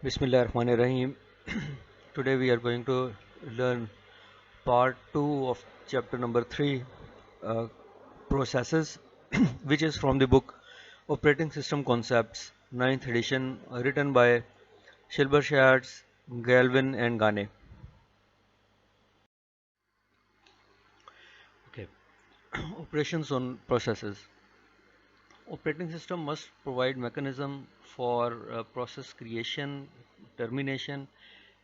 Bismillahirrahmanirrahim. Today we are going to learn part 2 of chapter number 3, uh, processes, which is from the book Operating System Concepts, ninth edition, written by Shilbar Schatz, Galvin and Gane. Okay. Operations on processes. Operating system must provide mechanism for process creation, termination,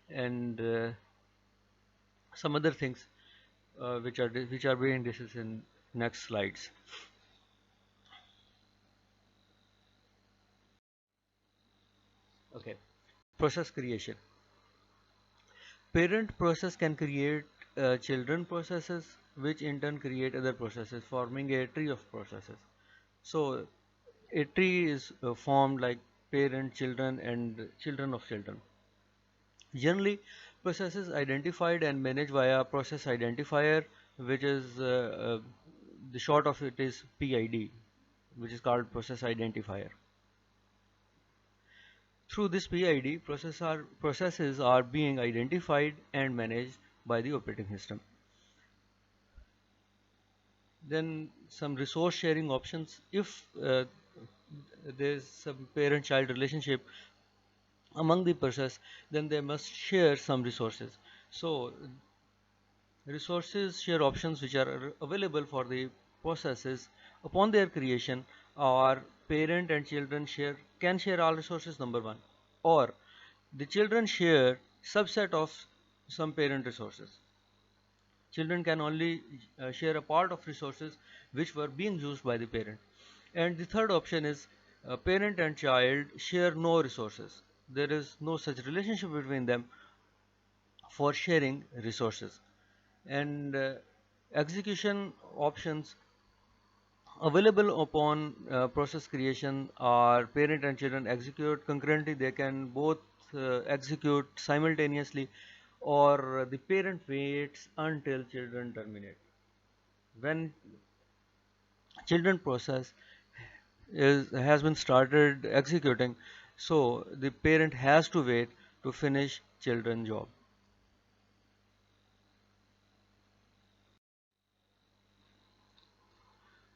and some other things which are being discussed in next slides. Okay, process creation. Parent process can create children processes, which in turn create other processes, forming a tree of processes. So a tree is formed like parent, children, and children of children. Generally, processes identified and managed via process identifier, which is the short of it is PID, which is called process identifier. Through this PID, processes are being identified and managed by the operating system. Then some resource sharing options. If there's some parent-child relationship among the process, then they must share some resources. So resources share options which are available for the processes upon their creation are parent and children can share all resources, number one, or the children share subset of some parent resources. Children can only share a part of resources which were being used by the parent. And the third option is parent and child share no resources. There is no such relationship between them for sharing resources. And execution options available upon process creation are parent and children execute concurrently. They can both execute simultaneously, or the parent waits until children terminate. When children process has been started executing, so the parent has to wait to finish children job.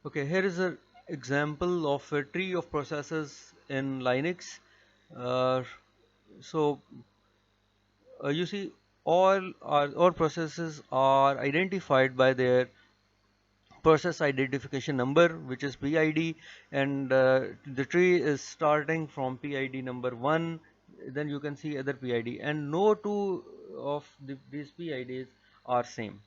Okay, here is an example of a tree of processes in Linux. Uh, so you see, all processes are identified by their process identification number, which is PID, and the tree is starting from PID number 1. Then you can see other PID, and no two of these PIDs are same.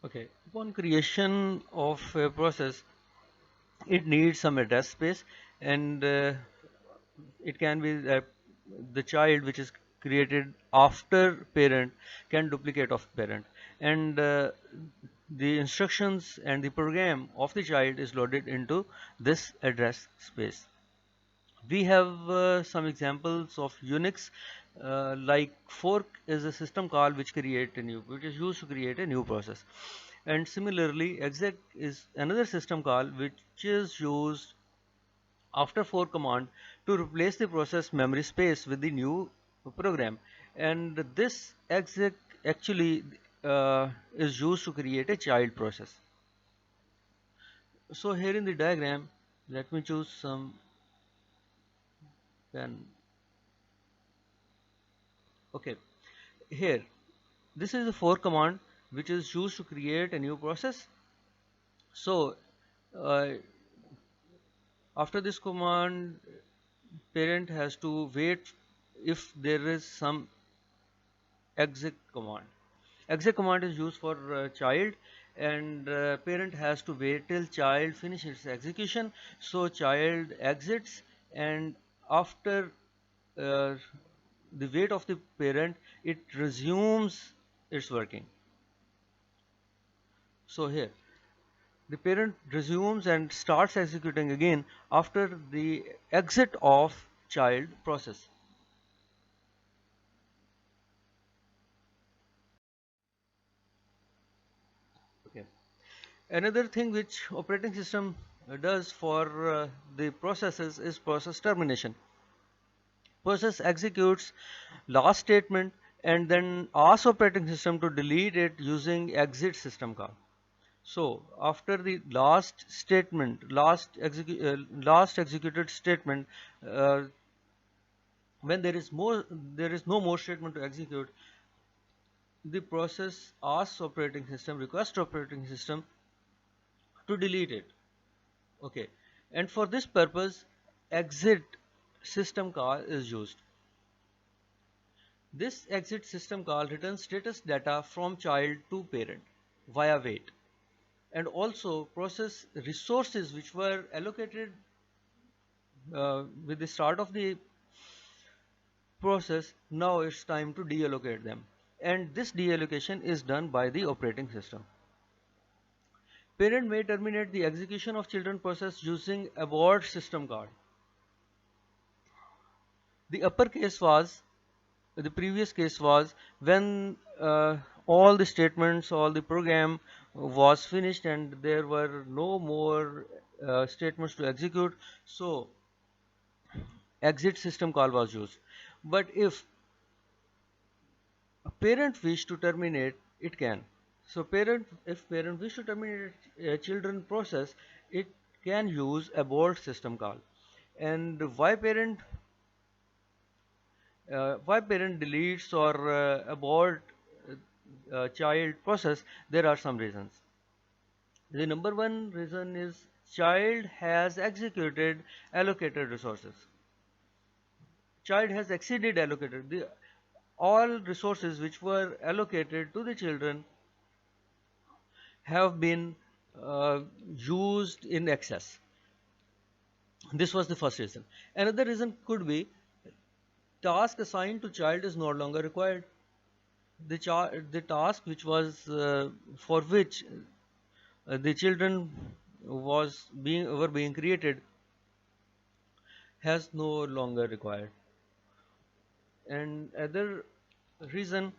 Okay, upon creation of a process, it needs some address space, and it can be that the child which is created after parent can duplicate of parent, and the instructions and the program of the child is loaded into this address space. We have some examples of Unix, like fork is a system call which is used to create a new process, and similarly exec is another system call which is used after fork command to replace the process memory space with the new program, and this exec actually is used to create a child process. So here in the diagram, let me choose some pen. Okay, here this is the fork command which is used to create a new process. So uh, after this command, parent has to wait if there is some exec command. Exec command is used for child, and parent has to wait till child finishes execution. So child exits, and after uh, the wait of the parent, it resumes its working. So here the parent resumes and starts executing again after the exit of child process. Okay. Another thing which operating system does for the processes is process termination. Process executes last statement and then asks operating system to delete it using exit system call. So after the last statement, last executed statement, uh, when there is no more statement to execute, the process asks operating system, requests operating system to delete it. Okay, and for this purpose, exit system call is used. This exit system call returns status data from child to parent via wait, and also process resources which were allocated with the start of the process. Now it's time to deallocate them, and this deallocation is done by the operating system. Parent may terminate the execution of children process using abort system call. The upper case was, the previous case was when all the statements, all the program was finished and there were no more statements to execute, so exit system call was used. But if a parent wish to terminate, it can. So if parent wish to terminate a children process, it can use abort system call. And why parent deletes or abort child process? There are some reasons. The number one reason is child has executed allocated resources. Child has exceeded allocated. All resources which were allocated to the children have been uh, used in excess. This was the first reason. Another reason could be task assigned to child is no longer required. The task which was for which the children were being created has no longer required. And reason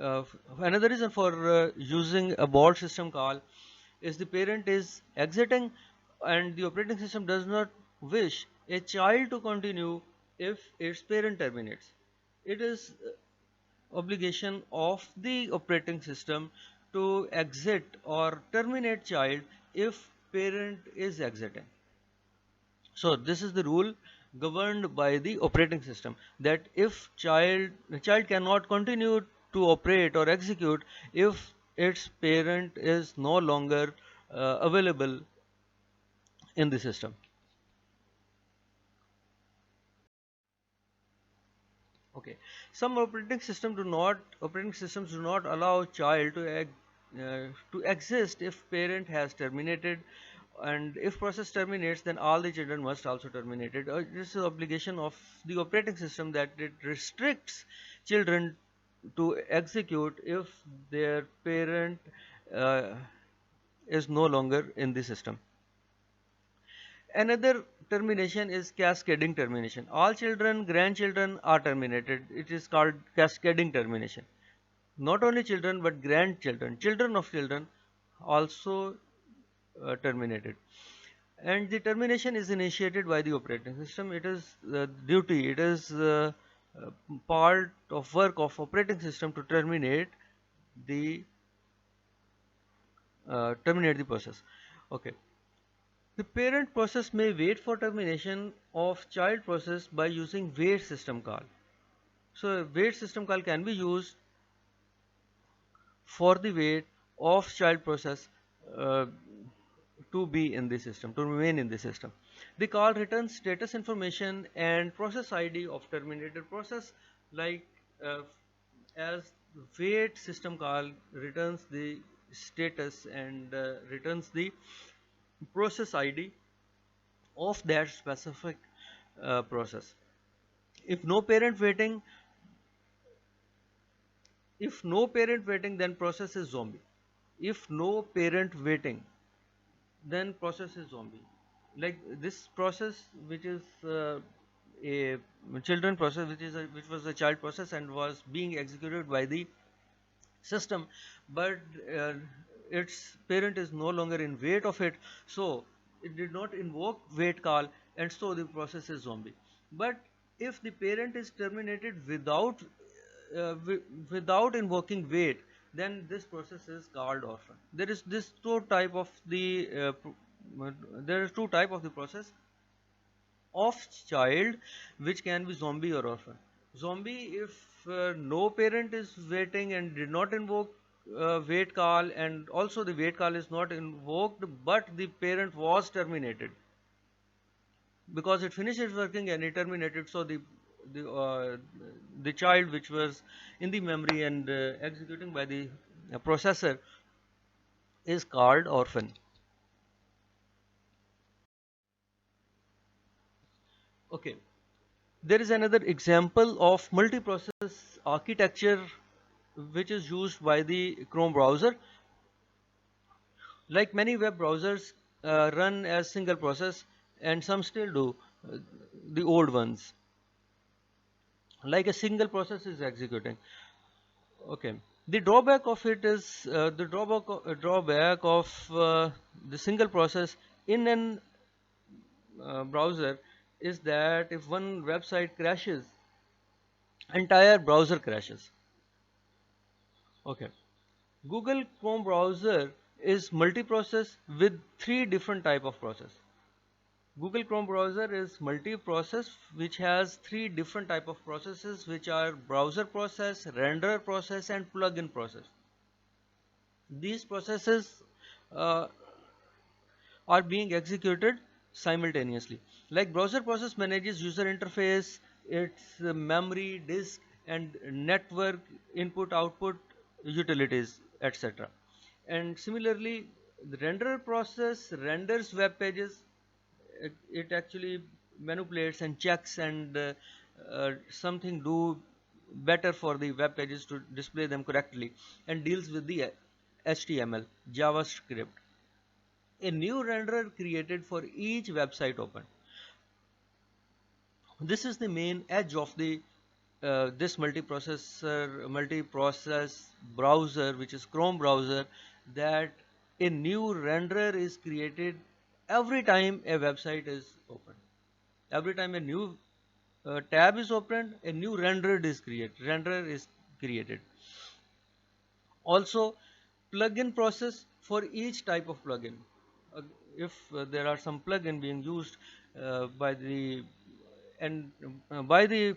uh, another reason for using abort system call is the parent is exiting and the operating system does not wish a child to continue if its parent terminates. It is obligation of the operating system to exit or terminate child if parent is exiting. So this is the rule governed by the operating system, that if child cannot continue to operate or execute if its parent is no longer available in the system. Okay, some operating systems do not allow child to exist if parent has terminated, and if process terminates, then all the children must also terminate it. This is obligation of the operating system that it restricts children to execute if their parent uh, is no longer in the system. Another termination is cascading termination. All children, grandchildren are terminated. It is called cascading termination. Not only children but grandchildren, children of children also terminated. And the termination is initiated by the operating system. It is duty, it is uh, part of work of operating system to the terminate the process. Okay. The parent process may wait for termination of child process by using wait system call. So wait system call can be used for the wait of child process uh, to be in the system, to remain in the system. The call returns status information and process ID of terminated process, like uh, as wait system call returns the status and returns the process ID of that specific process. If no parent waiting, if no parent waiting, then process is zombie. If no parent waiting, then process is zombie. Like this process, which is a children process, which was a child process and was being executed by the system, but uh, its parent is no longer in wait of it, so it did not invoke wait call, and so the process is zombie. But if the parent is terminated without invoking wait, then this process is called orphan. There is two type of the process of child, which can be zombie or orphan. Zombie, if no parent is waiting and did not invoke wait call, and also the wait call is not invoked, but the parent was terminated because it finished its working and it terminated. So the uh, the child which was in the memory and executing by the processor is called orphan. Okay. There is another example of multiprocess architecture which is used by the Chrome browser. Like many web browsers run as single process, and some still do, the old ones. Like a single process is executing. Okay. The drawback of it is drawback of the single process in an browser is that if one website crashes, entire browser crashes. Okay. Google Chrome browser is multi-process with three different type of process. Google Chrome browser is multi-process which has three different type of processes, which are browser process, renderer process, and plugin process. These processes uh, are being executed simultaneously. Like browser process manages user interface, its memory, disk, and network input output utilities, etc. And similarly, the renderer process renders web pages. It actually manipulates and checks and something do better for the web pages to display them correctly, and deals with the HTML, JavaScript. A new renderer created for each website opened. This is the main edge of the this multi-process browser, which is Chrome browser, that a new renderer is created every time a website is opened. Every time a new tab is opened, a new renderer is created. Also, plugin process for each type of plugin. Uh, if there are some plugin being used by the and by the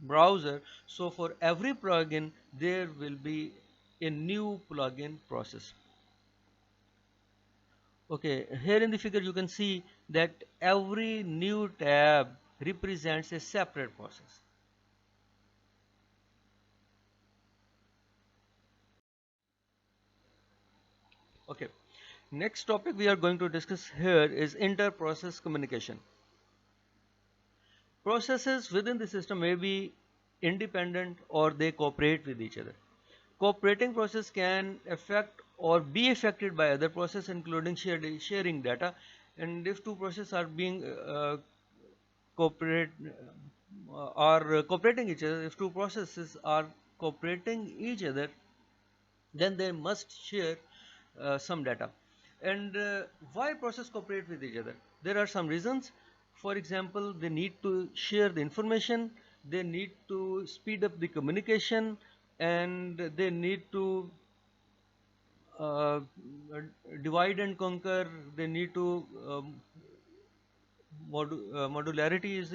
browser, so for every plugin there will be a new plugin process. Okay, here in the figure you can see that every new tab represents a separate process. Okay, next topic we are going to discuss here is inter-process communication. Processes within the system may be independent or they cooperate with each other. Cooperating process can affect or be affected by other processes, including sharing data. And if two processes are being cooperate are cooperating each other, if two processes are cooperating each other, then they must share some data. And why process cooperate with each other? There are some reasons. For example, they need to share the information, they need to speed up the communication, and they need to uh, divide and conquer. They need to modularity is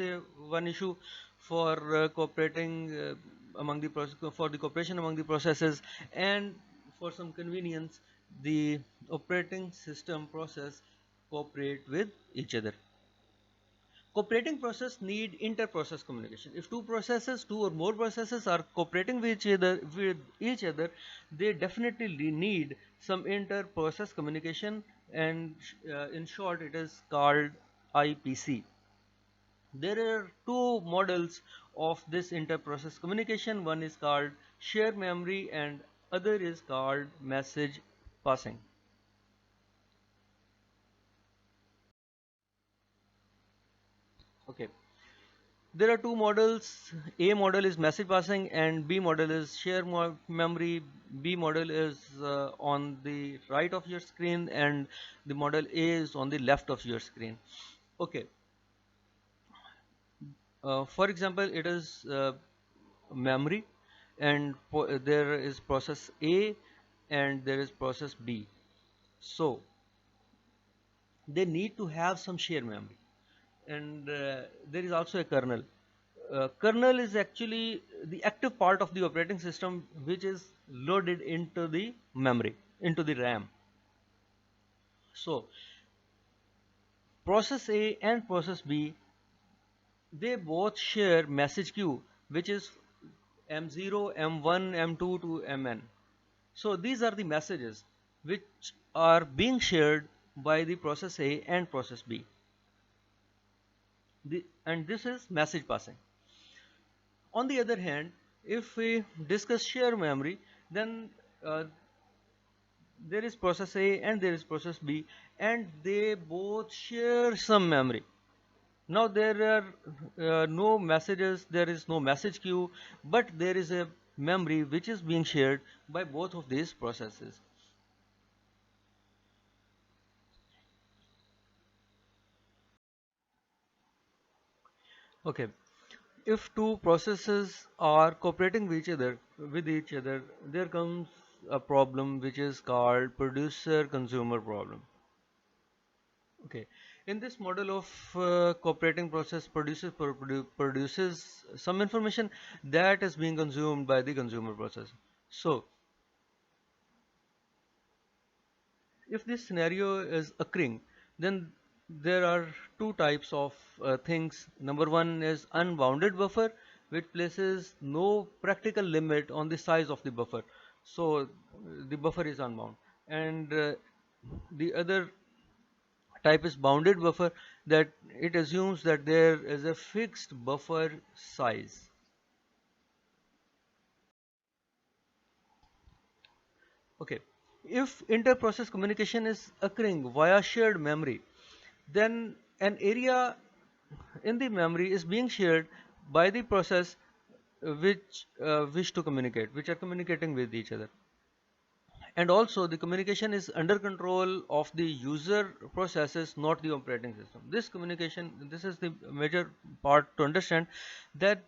one issue for cooperating among the for the cooperation among the processes, and for some convenience the operating system process cooperate with each other. Cooperating process need inter-process communication. If two or more processes are cooperating with each other, they definitely need some inter-process communication, and in short, it is called IPC. There are two models of this inter-process communication. One is called shared memory, and other is called message passing. Okay. There are two models. A model is message passing and B model is share memory. B model is on the right of your screen and the model A is on the left of your screen. Okay. For example, it is memory and there is process A and there is process B. So they need to have some shared memory, and there is also a kernel. Kernel is actually the active part of the operating system which is loaded into the memory, into the RAM. So process A and process B, they both share message queue which is M0, M1, M2 to Mn. So these are the messages which are being shared by the process A and process B. And this is message passing. On the other hand, if we discuss share memory, then uh, there is process A and there is process B, and they both share some memory. Now there are no messages, there is no message queue, but there is a memory which is being shared by both of these processes. Okay, if two processes are cooperating with each other, there comes a problem which is called producer consumer problem. Okay, in this model of cooperating process, produces some information that is being consumed by the consumer process. So if this scenario is occurring, then there are two types of things. Number one is unbounded buffer, which places no practical limit on the size of the buffer. So the buffer is unbound. And the other type is bounded buffer, that it assumes that there is a fixed buffer size. Okay, if inter-process communication is occurring via shared memory, then an area in the memory is being shared by the process which wish to communicate, which are communicating with each other. And also the communication is under control of the user processes, not the operating system. This communication, this is the major part to understand, that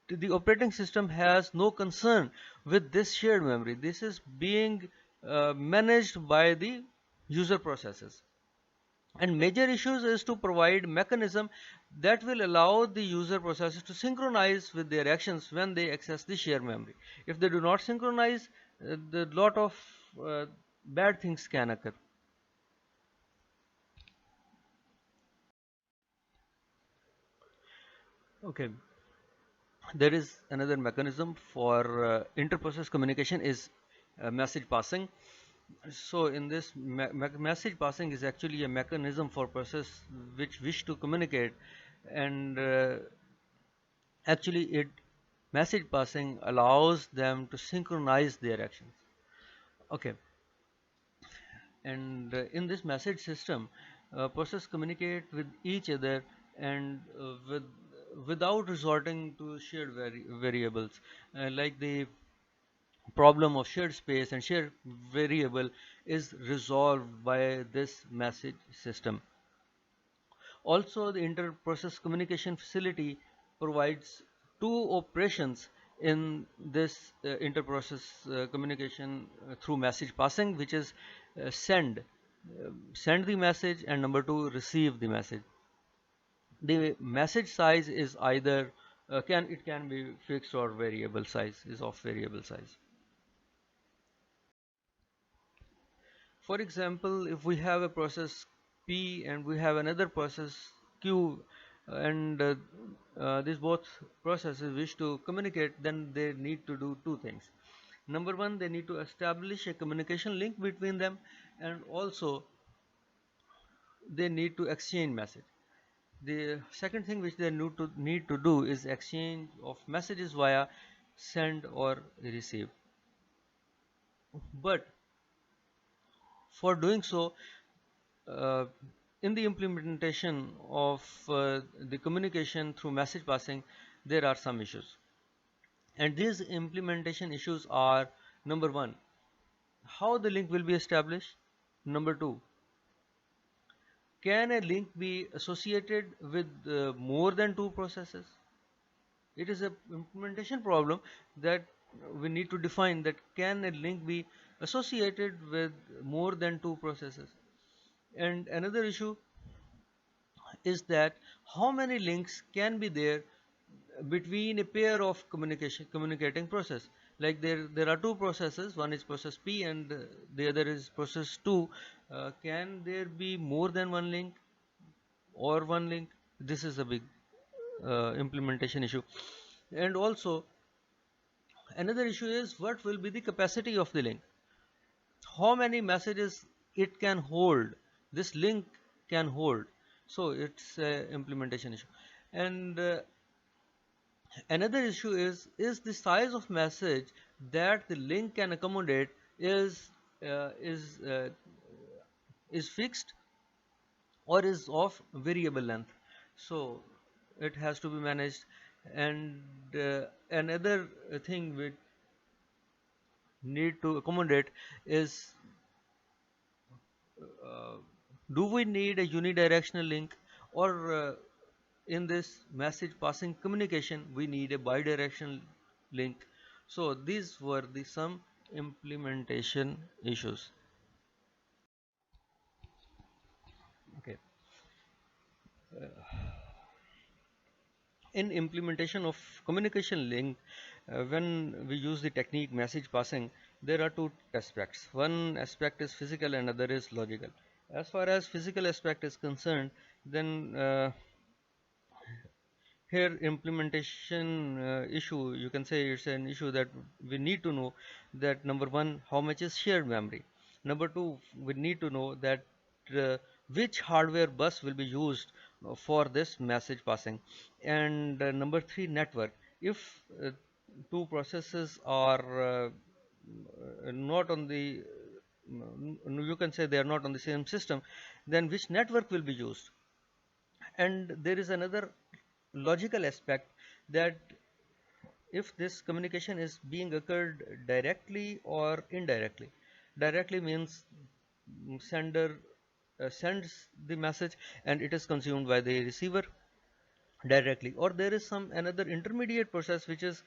the operating system has no concern with this shared memory. This is being managed by the user processes. And major issues is to provide mechanism that will allow the user processes to synchronize with their actions when they access the shared memory. If they do not synchronize, the lot of uh, bad things can occur. Okay, there is another mechanism for inter-process communication is message passing. So in this message passing is actually a mechanism for process which wish to communicate, and actually it message passing allows them to synchronize their actions. Okay, and in this message system, process communicate with each other and without resorting to shared variables, like the problem of shared space and shared variable is resolved by this message system. Also, the inter-process communication facility provides two operations in this inter-process communication through message passing, which is send the message, and number two, receive the message. The message size is either can it can be fixed or variable size, is of variable size. For example, if we have a process P and we have another process Q, and these both processes wish to communicate, then they need to do two things. Number one, they need to establish a communication link between them, and also they need to exchange message. The second thing which they need to do is exchange of messages via send or receive. But for doing so, uh, in the implementation of the communication through message passing, there are some issues. And these implementation issues are: number one, how the link will be established; number two, can a link be associated with more than two processes? It is a implementation problem that we need to define, that can a link be associated with more than two processes. And another issue is that how many links can be there between a pair of communicating process. Like there are two processes, one is process P and the other is process 2. Can there be more than one link or one link? This is a big implementation issue. And also another issue is, what will be the capacity of the link, how many messages it can hold, this link can hold. So it's a implementation issue. And another issue is the size of message that the link can accommodate is uh, is uh, is fixed or is of variable length. So it has to be managed. And another thing we need to accommodate is, uh, do we need a unidirectional link, or in this message passing communication we need a bidirectional link? So these were the some implementation issues. Okay. In implementation of communication link, when we use the technique message passing, there are two aspects. One aspect is physical and other is logical. As far as physical aspect is concerned, then here implementation issue, you can say it's an issue that we need to know that, number one, how much is shared memory; number two, we need to know that uh, which hardware bus will be used for this message passing; and number three, network. If two processes are not on the you can say they are not on the same system, then which network will be used? And there is another logical aspect, that if this communication is being occurred directly or indirectly. Directly means sender sends the message and it is consumed by the receiver directly, or there is some another intermediate process which is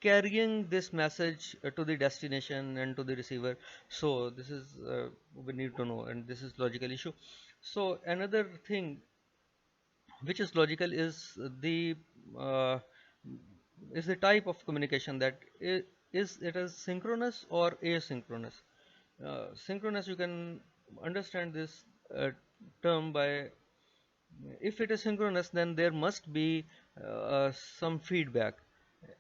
carrying this message to the destination and to the receiver. So this is we need to know, and this is logical issue. So another thing which is logical uh, is the type of communication, that is it is synchronous or asynchronous. Synchronous, you can understand this term by, if it is synchronous then there must be some feedback,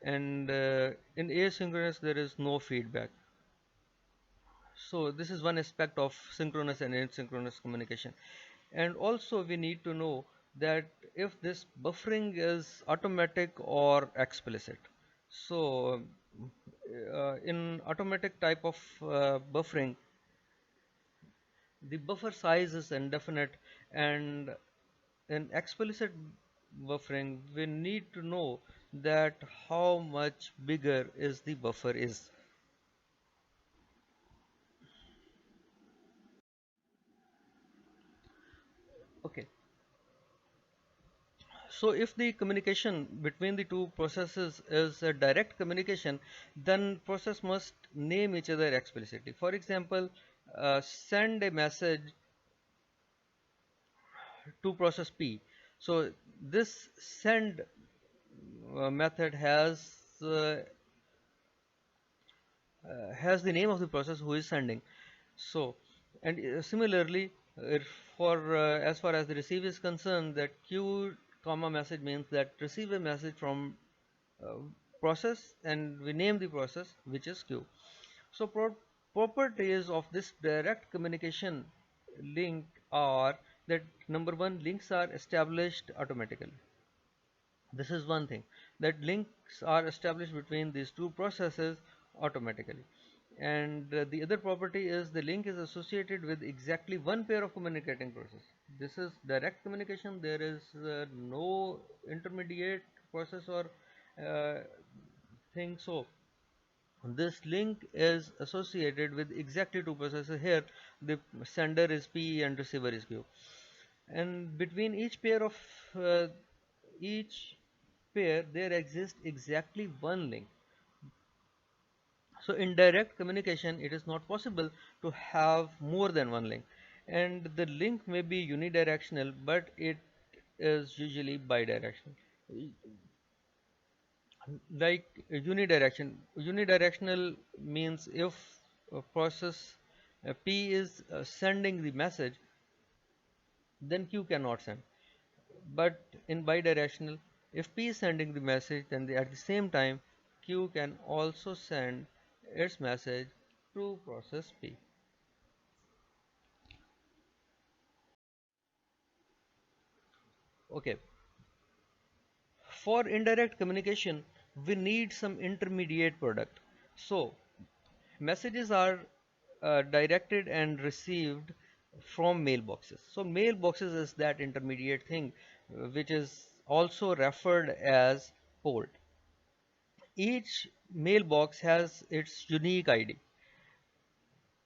and in asynchronous there is no feedback. So this is one aspect of synchronous and asynchronous communication. And also we need to know that if this buffering is automatic or explicit. So in automatic type of buffering, the buffer size is indefinite, and in explicit buffering we need to know that how much bigger is the buffer is. Okay. So if the communication between the two processes is a direct communication, then process must name each other explicitly. For example, send a message to process P. So this send method has the name of the process who is sending. So, and similarly, for as far as the receive is concerned, that q comma message means that receive a message from uh, process, and we name the process which is q. So properties of this direct communication link are that, number one, links are established automatically. This is one thing, that links are established between these two processes automatically. And the other property is the link is associated with exactly one pair of communicating process. This is direct communication. There is no intermediate process or uh, thing. So this link is associated with exactly two processes. Here the sender is P and receiver is Q, and between uh, each pair there exists exactly one link. So in direct communication, it is not possible to have more than one link, and the link may be unidirectional, but it is usually bidirectional. Like unidirectional means if a process P is sending the message, then Q cannot send. But in bidirectional, if P is sending the message, then at the same time Q can also send its message to process P. Okay, for indirect communication, we need some intermediate product. So messages are directed and received from mailboxes. So mailboxes is that intermediate thing, which is also referred as port. Each mailbox has its unique ID.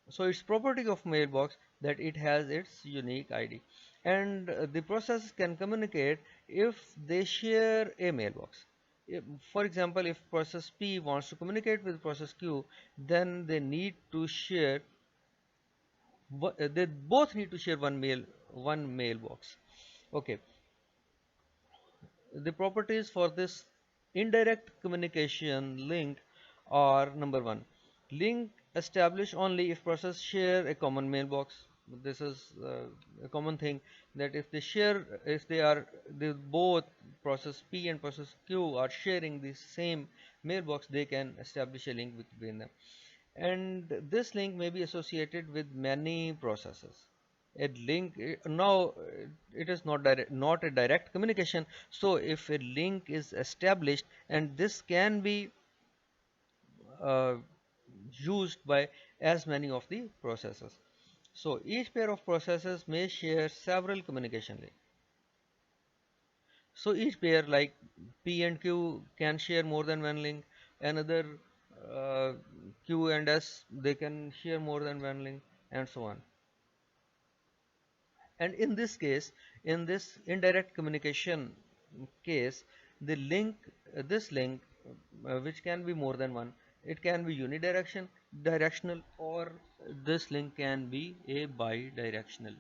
So it's property of mailbox that it has its unique ID, and the process can communicate if they share a mailbox. For example, if process P wants to communicate with process Q, then they need to share they both need to share one mailbox. Okay, the properties for this indirect communication link are: number one, link established only if process share a common mailbox. This is a common thing, that if they both process P and process Q are sharing the same mailbox, they can establish a link between them. And this link may be associated with many processes. A link now it is not a direct communication. So if a link is established, and this can be uh, used by as many of the processes. So each pair of processes may share several communication links. So each pair, like P and Q, can share more than one link. Another uh, Q and S, they can share more than one link, and so on. And in this case, in this indirect communication case, the link, this link, which can be more than one, it can be directional, or this link can be a bidirectional.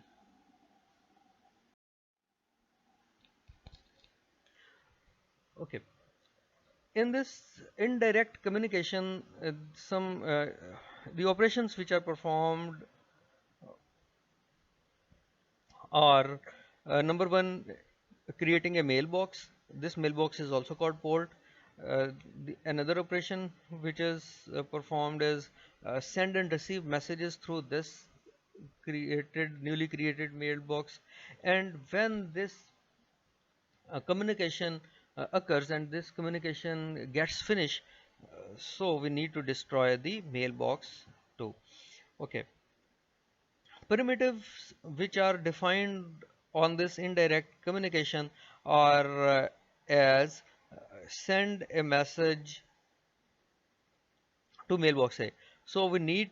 Okay. In this indirect communication, some the operations which are performed are: number one, creating a mailbox. This mailbox is also called port. Another operation which is performed is send and receive messages through this newly created mailbox. And when this communication occurs and this communication gets finished, so we need to destroy the mailbox too. Okay, primitives which are defined on this indirect communication are as send a message to mailbox A. So we need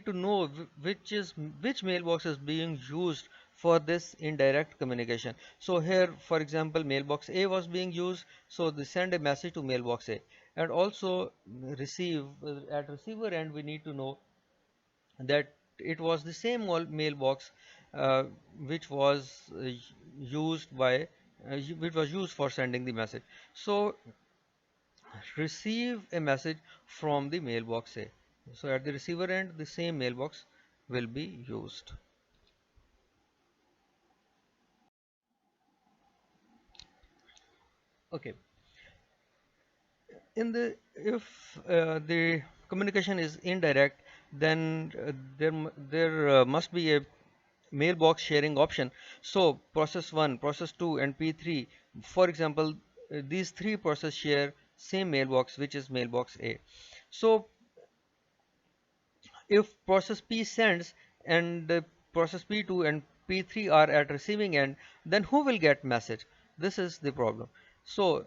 to know which mailbox is being used for this indirect communication. So here, for example, mailbox A was being used, so they send a message to mailbox A. And also receive at receiver end, we need to know that it was the same mailbox uh, which was used by which was used for sending the message. So receive a message from the mailbox A. So at the receiver end, the same mailbox will be used. Okay. In the if the communication is indirect, then there must be a mailbox sharing option. So process 1, process 2, and P3, for example, these three processes share same mailbox, which is mailbox A. So If process P sends and process P2 and P3 are at receiving end, then who will get message? This is the problem. So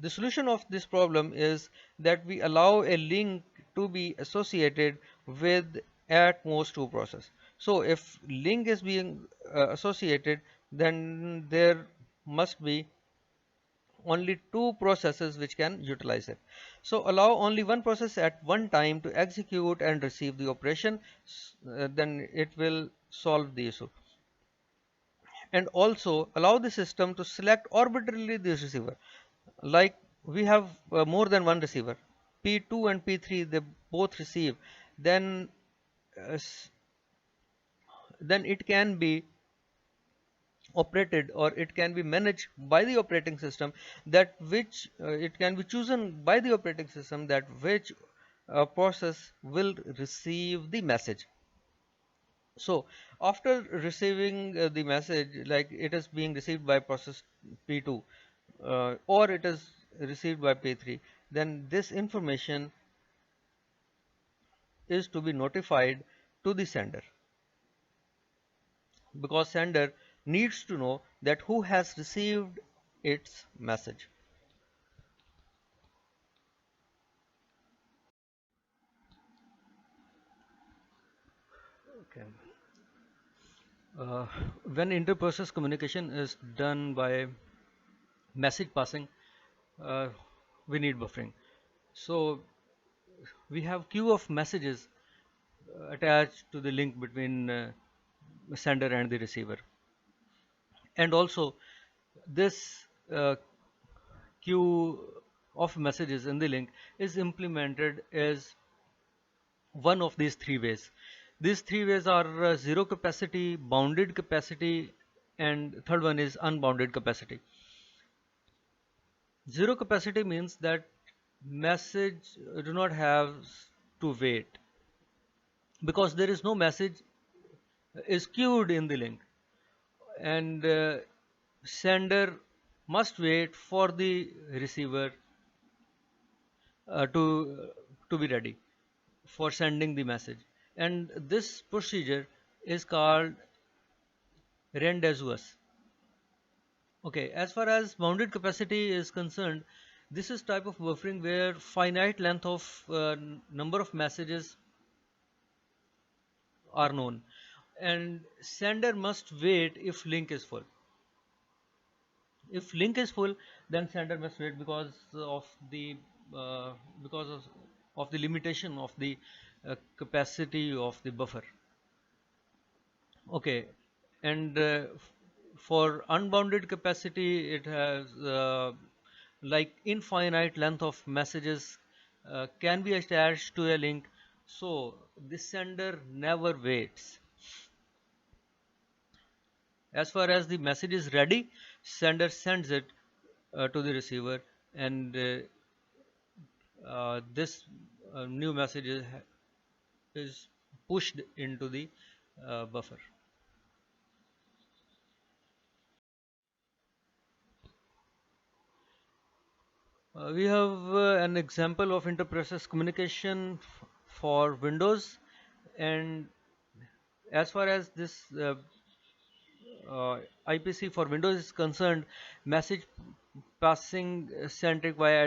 the solution of this problem is that we allow a link to be associated with at most two processes. So if link is being associated, then there must be only two processes which can utilize it. So allow only one process at one time to execute and receive the operation, then it will solve the issue. And also allow the system to select arbitrarily the receiver. Like we have more than one receiver, P2 and P3, they both receive, then uh, then it can be operated or it can be managed by the operating system, that which it can be chosen by the operating system that which process will receive the message. So after receiving the message, like it is being received by process P2 or it is received by P3, then this information is to be notified to the sender, because sender needs to know that who has received its message. Okay. Uh, when inter-process communication is done by message passing, uh, we need buffering. So we have queue of messages attached to the link between sender and the receiver, and also this queue of messages in the link is implemented as one of these three ways. These three ways are zero capacity, bounded capacity, and third one is unbounded capacity. Zero capacity means that message do not have to wait, because there is no message is queued in the link, and sender must wait for the receiver to be ready for sending the message, and this procedure is called rendezvous. Okay, as far as bounded capacity is concerned, this is type of buffering where finite length of number of messages are known, and sender must wait if link is full. If link is full, then sender must wait uh, because of the limitation of the capacity of the buffer. Okay, and for unbounded capacity, it has like infinite length of messages can be attached to a link, so the sender never waits. As far as the message is ready, sender sends it to the receiver, and this new message is pushed into the buffer. We have an example of interprocess communication for Windows, and as far as this IPC for Windows is concerned, message passing centric via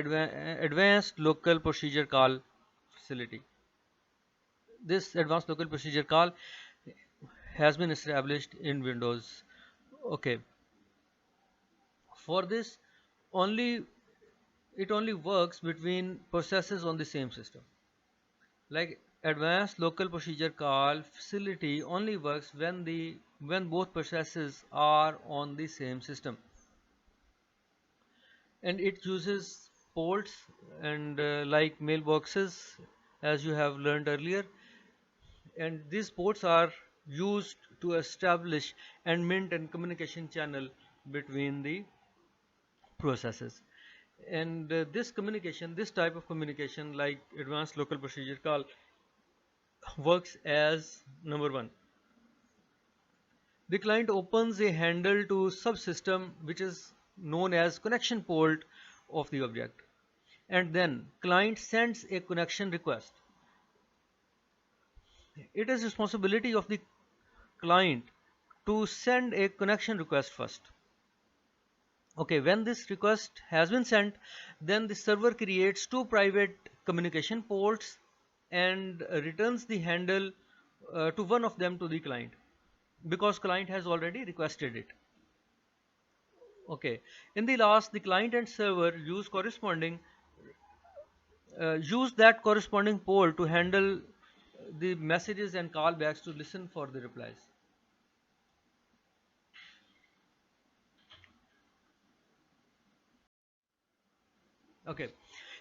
advanced local procedure call facility. This advanced local procedure call has been established in Windows. Okay, for this, only it only works between processes on the same system. Like advanced local procedure call facility only works when both processes are on the same system, and it uses ports and like mailboxes, as you have learned earlier, and these ports are used to establish and maintain communication channel between the processes. And this type of communication, like advanced local procedure call, works as number one. The client opens a handle to subsystem which is known as connection port of the object, and then client sends a connection request. it is responsibility of the client to send a connection request first. Okay, when this request has been sent, then the server creates two private communication ports and returns the handle to one of them to the client, because client has already requested it. Okay, in the last, the client and server use that corresponding port to handle the messages and callbacks to listen for the replies. Okay,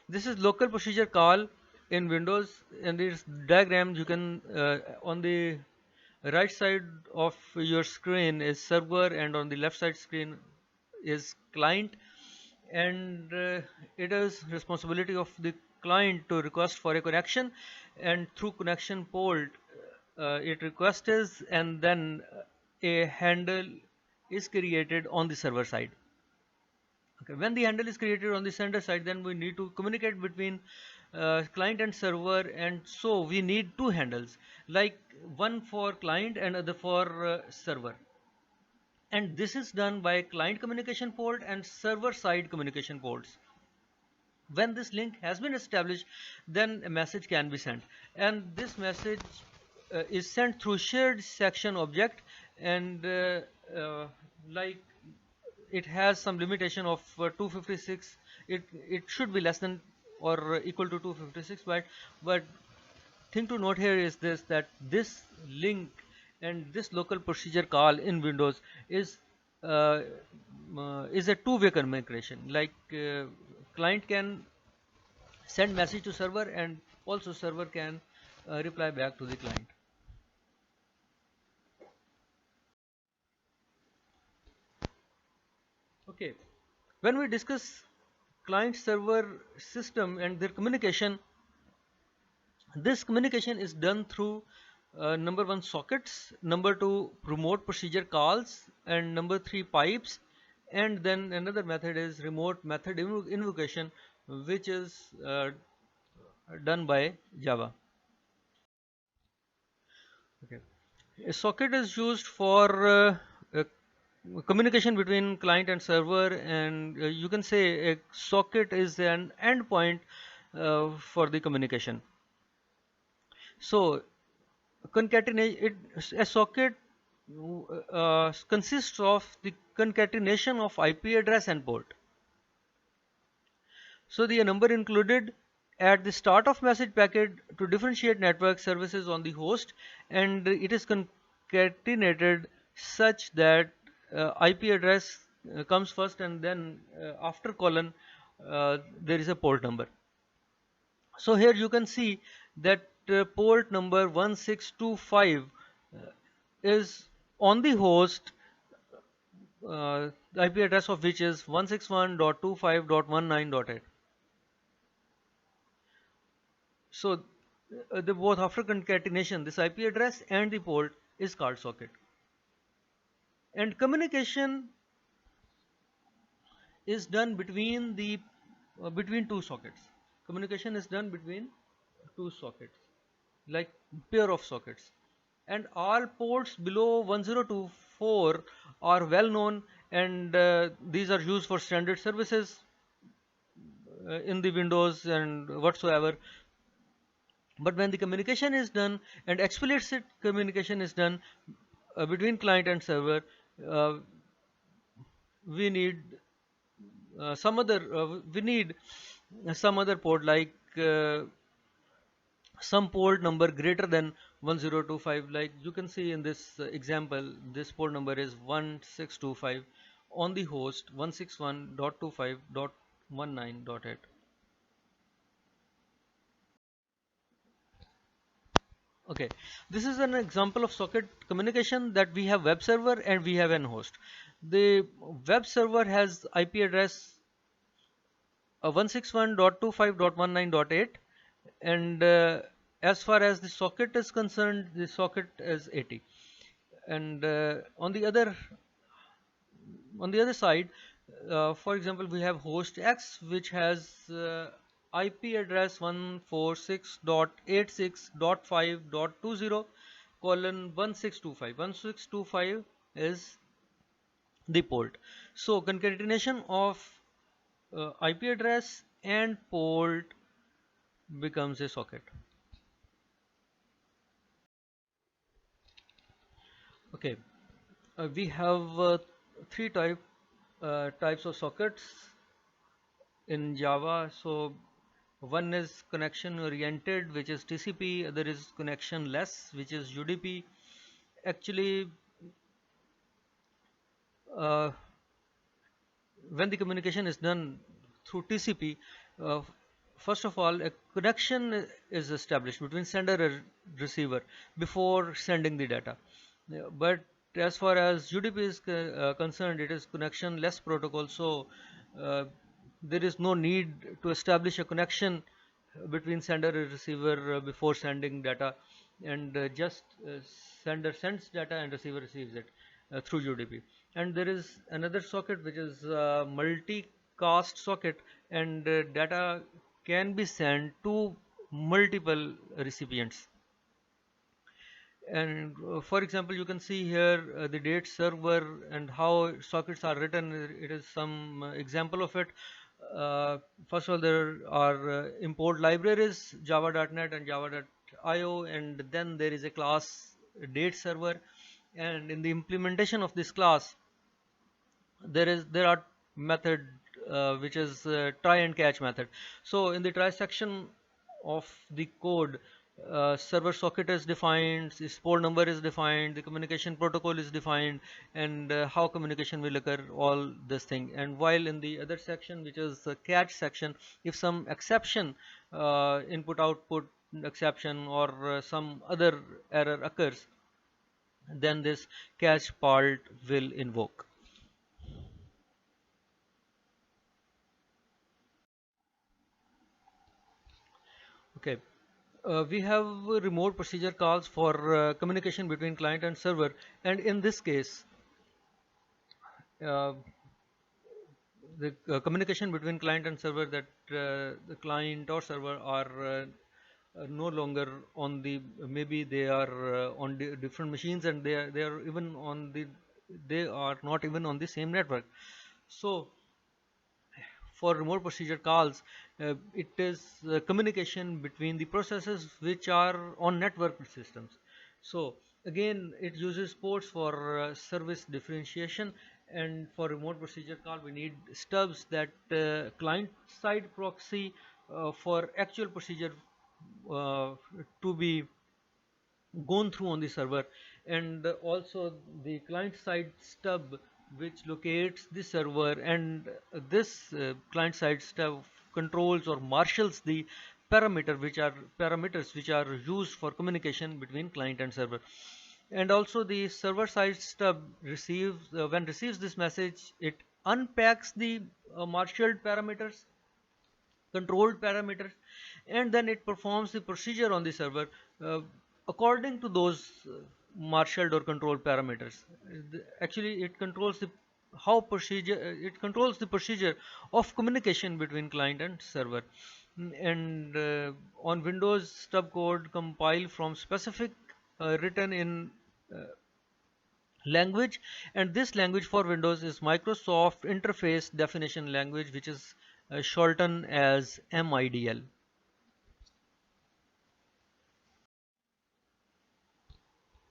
this is local procedure call in Windows, and this diagram you can on the right side of your screen is server, and on the left side screen is client, and it is responsibility of the client to request for a connection, and through connection port it requests, and then a handle is created on the server side. Okay, when the handle is created on the sender side, then we need to communicate between client and server, and so we need two handles, like one for client and other for server. And this is done by client communication port and server side communication ports. When this link has been established, then a message can be sent, and this message is sent through shared section object, and like it has some limitation of 256. It should be less than or equal to 256 byte. But thing to note here is this, that this link and this local procedure call in Windows uh, is a two-way communication. Like client can send message to server, and also server can reply back to the client. Okay, when we discuss client server system and their communication, this communication is done through number one, sockets, number two, remote procedure calls, and number three, pipes, and then another method is remote method invocation, which is done by Java. Okay. A socket is used for communication between client and server, and you can say a socket is an endpoint for the communication. So a socket consists of the concatenation of IP address and port. So the number included at the start of message packet to differentiate network services on the host, and it is concatenated such that IP address comes first, and then after colon there is a port number. So here you can see that port number 1625 is on the host, the IP address of which is 161.25.19.8. So the both after concatenation, this IP address and the port is called socket. And communication is done between two sockets. Communication is done between two sockets, like pair of sockets. And all ports below 1024 are well known, and these are used for standard services in the Windows and whatsoever. But when the communication is done and explicit communication is done between client and server, uh, we need we need some other port, like some port number greater than 1025. Like you can see in this example, this port number is 1625 on the host 161.25.19.8. Okay, this is an example of socket communication, that we have web server and we have an host. The web server has IP address 161.25.19.8, and as far as the socket is concerned, the socket is 80. And on the other side, for example, we have host X, which has IP address 146.86.5.20 colon 1625. 1625 is the port. So concatenation of IP address and port becomes a socket. Okay, we have three types of sockets in Java. So one is connection oriented, which is TCP. Other is connection less, which is UDP. Actually, uh, when the communication is done through TCP, uh, first of all, a connection is established between sender and receiver before sending the data. But as far as UDP is concerned, it is connection-less protocol, so uh, there is no need to establish a connection between sender and receiver before sending data, and just sender sends data and receiver receives it through UDP. And there is another socket which is multicast socket, and data can be sent to multiple recipients. And for example, you can see here the date server and how sockets are written. It is some example of it. uh, First of all, there are import libraries java.net and java.io, and then there is a class date server. And in the implementation of this class, there are method which is try and catch method. So in the try section of the code, server socket is defined, its port number is defined, the communication protocol is defined, and how communication will occur, all this thing. And while in the other section, which is the catch section, if some exception, input output exception, or some other error occurs, then this catch part will invoke. Okay. We have remote procedure calls for communication between client and server, and in this case, uh, the communication between client and server, that the client or server are no longer on the, maybe they are on different machines, and they are even on the, they are not even on the same network. So for remote procedure calls, it is communication between the processes which are on network systems. So again, it uses ports for service differentiation, and for remote procedure call we need stubs, that client side proxy for actual procedure uh, to be gone through on the server, and also the client side stub which locates the server, and this client side stub controls or marshals the parameters which are used for communication between client and server. And also the server side stub receives, when receives this message, it unpacks the marshaled parameters, controlled parameters, and then it performs the procedure on the server uh, according to those marshaled or controlled parameters. Actually, it controls the how procedure it controls the procedure of communication between client and server. And on Windows, stub code compile from specific written in uh, language, and this language for Windows is Microsoft Interface Definition Language, which is shortened as MIDL.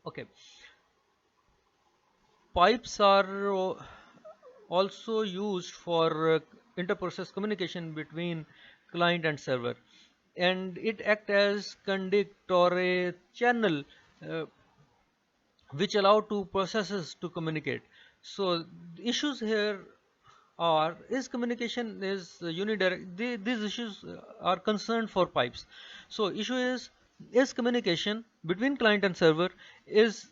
Okay, pipes are also used for interprocess communication between client and server, and it act as conduit or a channel uh, which allow two processes to communicate. So the issues here are, is communication is unidirect. These issues are concerned for pipes. So issue is communication between client and server is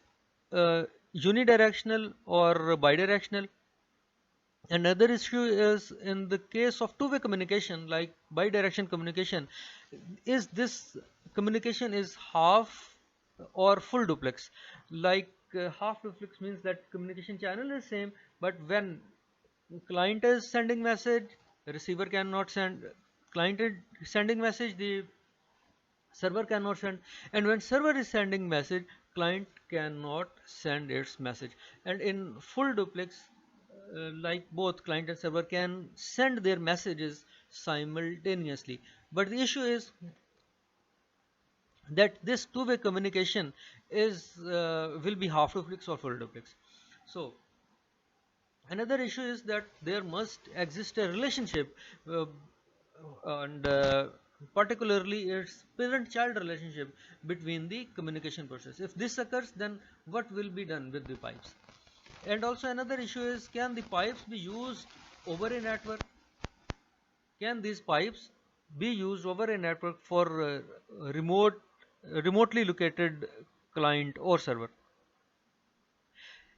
unidirectional or bidirectional. Another issue is in the case of two-way communication, like bidirectional communication, is this communication is half or full duplex. Like half duplex means that communication channel is same, but when client is sending message, receiver cannot send. client is sending message, the server cannot send, and when server is sending message, client cannot send its message. And in full duplex, like both client and server can send their messages simultaneously, but the issue is that this two-way communication is will be half duplex or full duplex. So another issue is that there must exist a relationship, and particularly its parent-child relationship between the communication process. If this occurs, then what will be done with the pipes? And also another issue is, can the pipes be used over a network? Can these pipes be used over a network for remotely located client or server?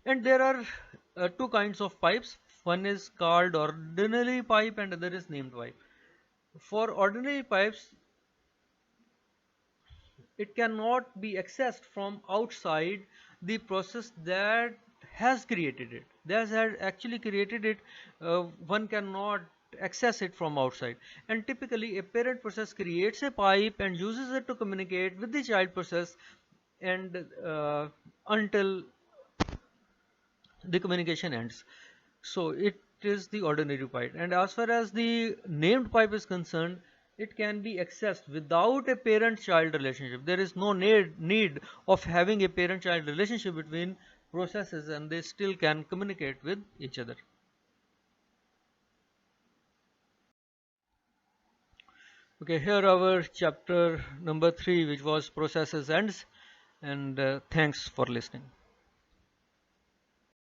And there are two kinds of pipes. One is called ordinary pipe and other is named pipe. For ordinary pipes, it cannot be accessed from outside the process that has created it. That has actually created it. One cannot access it from outside. And typically, a parent process creates a pipe and uses it to communicate with the child process, and until the communication ends. So it is the ordinary pipe. And as far as the named pipe is concerned, it can be accessed without a parent-child relationship. There is no need of having a parent-child relationship between processes, and they still can communicate with each other. Okay, here our chapter number 3, which was processes ends, and thanks for listening.